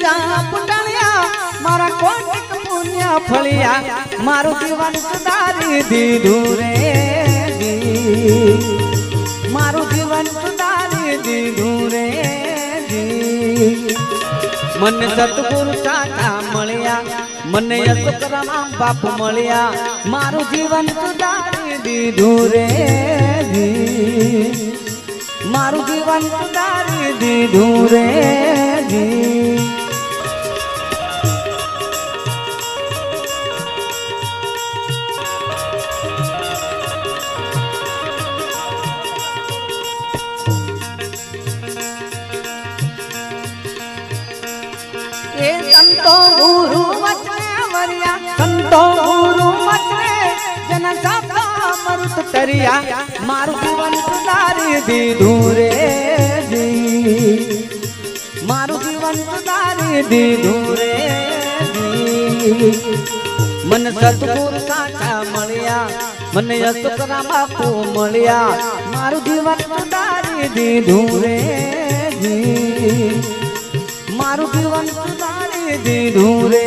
જા પુટણિયા મારા કોટિક પુણ્ય ફળિયા મારું જીવન સુધારી દીધું રે મારું જીવન સુધારી દીધું રે મને સતગુરુ સાચા મળ્યા મને અસુકરામ બાપ મળ્યા મારું જીવન સુધારી દીધું રે મારું જીવન સુધારી દીધું રે એ સંતો ગુરુ વચને વર્યા સંતો ગુરુ વચને જન સાતા મરુત તરિયા મારું જીવન સુધારી દીધું રે મારું જીવન સુધારી દીધું રે મને સતગુરુ સાચા મળ્યા મને અસુકરામ બાપુ મળ્યા મારું જીવન સુધારી દીધું રે મારું જીવન સુધારી દીધું રે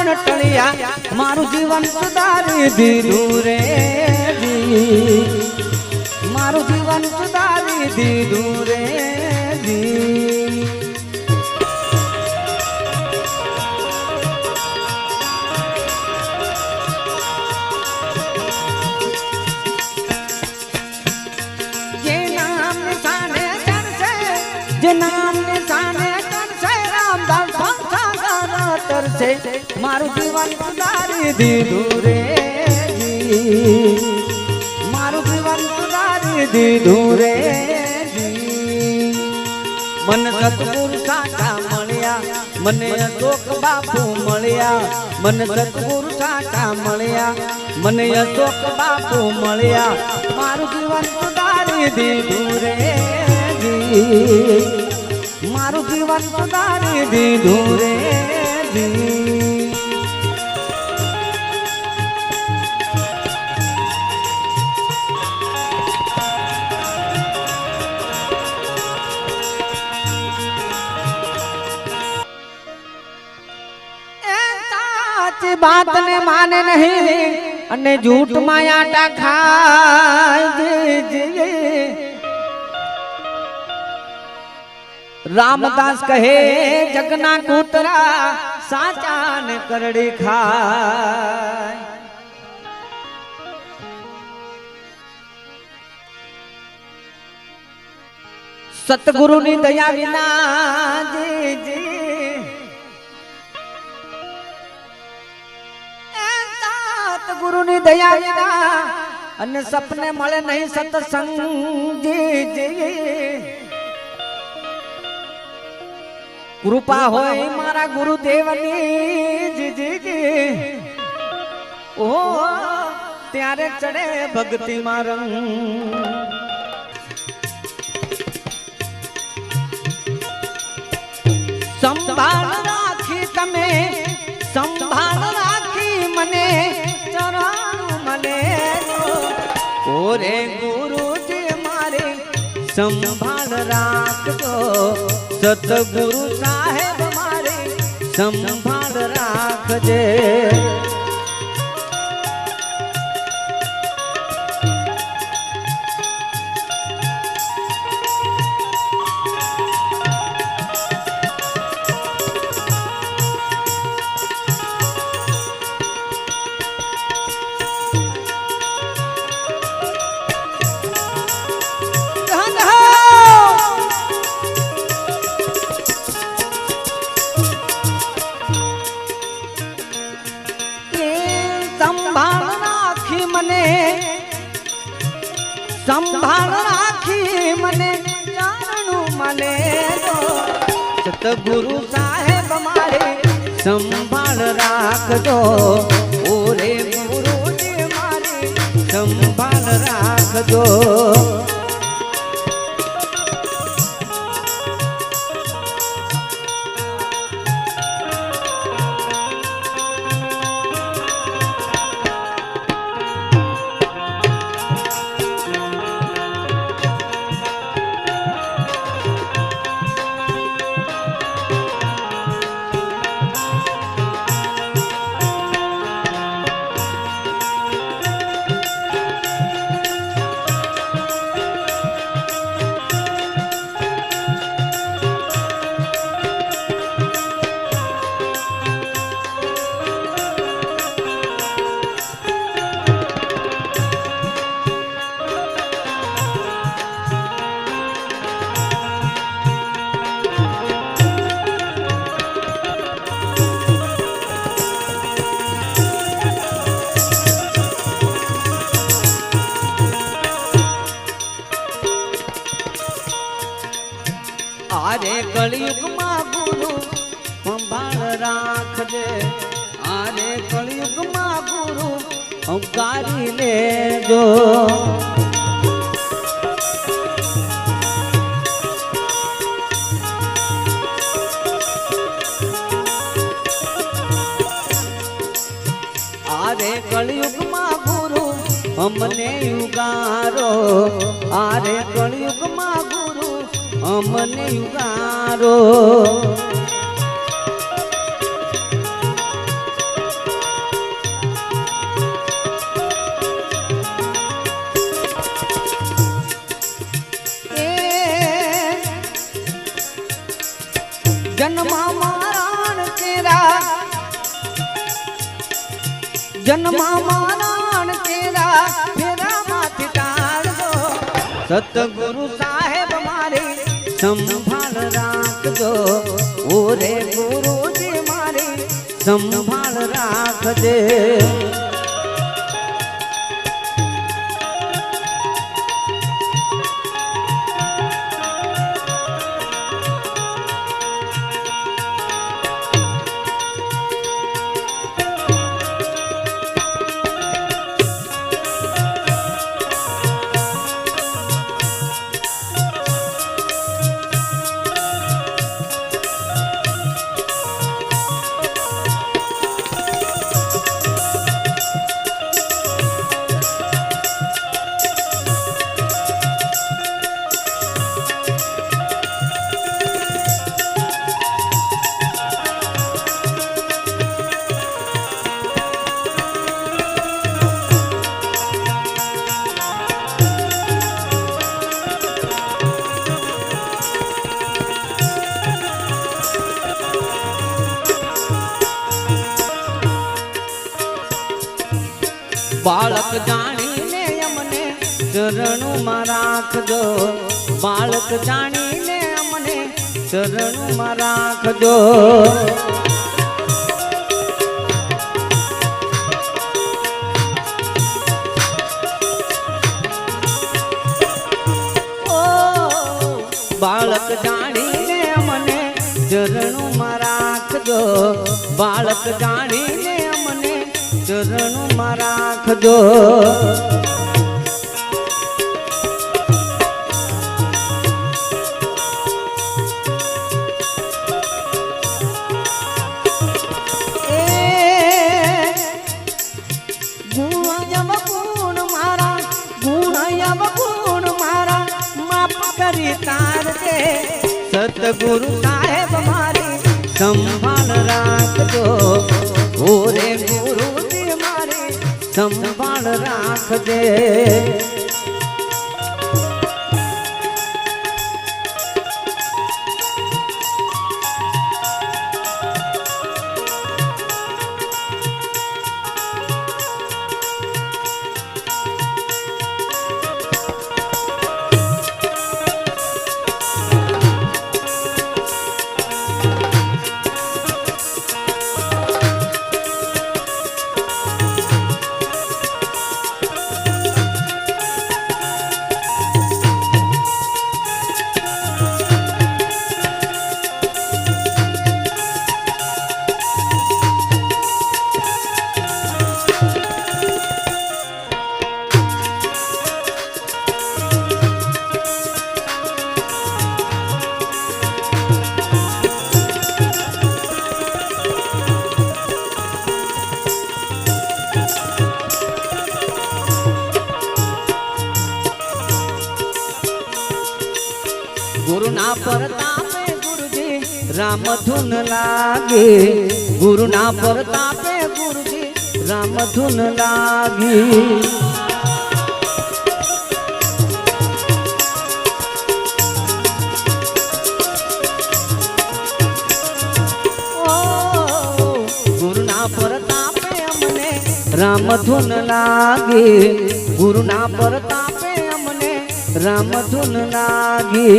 મરણ ટળિયા મારું જીવન સુધારી દીધું રે મારું જીવન સુધારી દીધું રે જે નામ નિશાને ચડશે જે નામ નિશાને ચડશે રામદાસ તરસે મારું જીવન સુધારી દીધું રે મારું જીવન સુધારી દીધું રે મને સતગુરુ સાચા મળ્યા મને અશોક બાપુ મળ્યા મને સતગુરુ સાચા મળ્યા મને અશોક બાપુ મળ્યા મારું જીવન સુધારી દીધું રે મારું જીવન સુધારી દીધું રે बात ने माने नहीं अने झूठ माया खाए रामदास कहे जगना कूतरा साचा ने करड़ी खाए सतगुरु नी दया विना जी गुरु नी दया विना अने सपने मळे नहीं सत्संग जी कृपा होय मारा गुरुदेवनी जी ओ त्यारे चढ़े भक्ति मां रंग संभाल राखी तमे संभाल राखी मने मने ओरे गुरु जी मारे संभाल राखो सतगुरु साहेब मारे संभाल राखजे સંભાળ રાખી મને જાણું મને સતગુરુ સાહેબ મારે સંભાળ રાખજો ઓરે ગુરુજી મારે સંભાળ રાખજો आरे कलयुग मां गुरु संभाल राखजे आरे कलयुग मां गुरु अवकारी लेजो आरे कलयुग मां गुरु हमने युगारो आरे कलयुग मां गुरु हमने युगारो जन्मा मारण तेरा जन्मा मारण तेरा फेरा माथे टाल दो सतगुरु साहेब मारे संभाल राखजो ओरे गुरुजी मारे संभाल राखजे बालक जाणीने अमने चरणों राखजो बालक जाणीने अमने चरणों राखजो बालक जाणीने अमने चरणों राखजो बालक जाणीने अमने चरणों राखजो सतगुरु साहेब मारे संभाल राखजो ओरे गुरुजी मारे संभाल राखजे परतापे गुरुजी राम धुन लागे गुरुना परतापे गुरुजी राम धुन लागी गुरुना परतापे अमने राम धुन लागे गुरुना परतापे अमने राम धुन लागी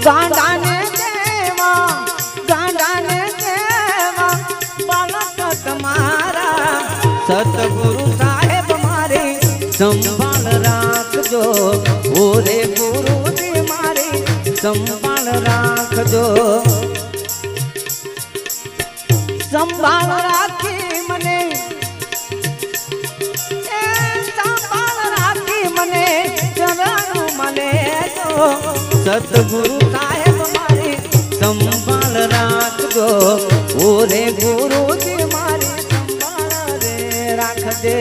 गांडाने देवा बालक तुम्हारा सतगुरु साहेब मारे संभाल राखजो ओरे गुरु जी मारे संभाल राखजो संभाल राखी मने संभाल राखी मने चरण मने जो सतगुरु साहेब मारे संभाल राखजो ओरे गुरु जी मारे संभाल रे राखजे।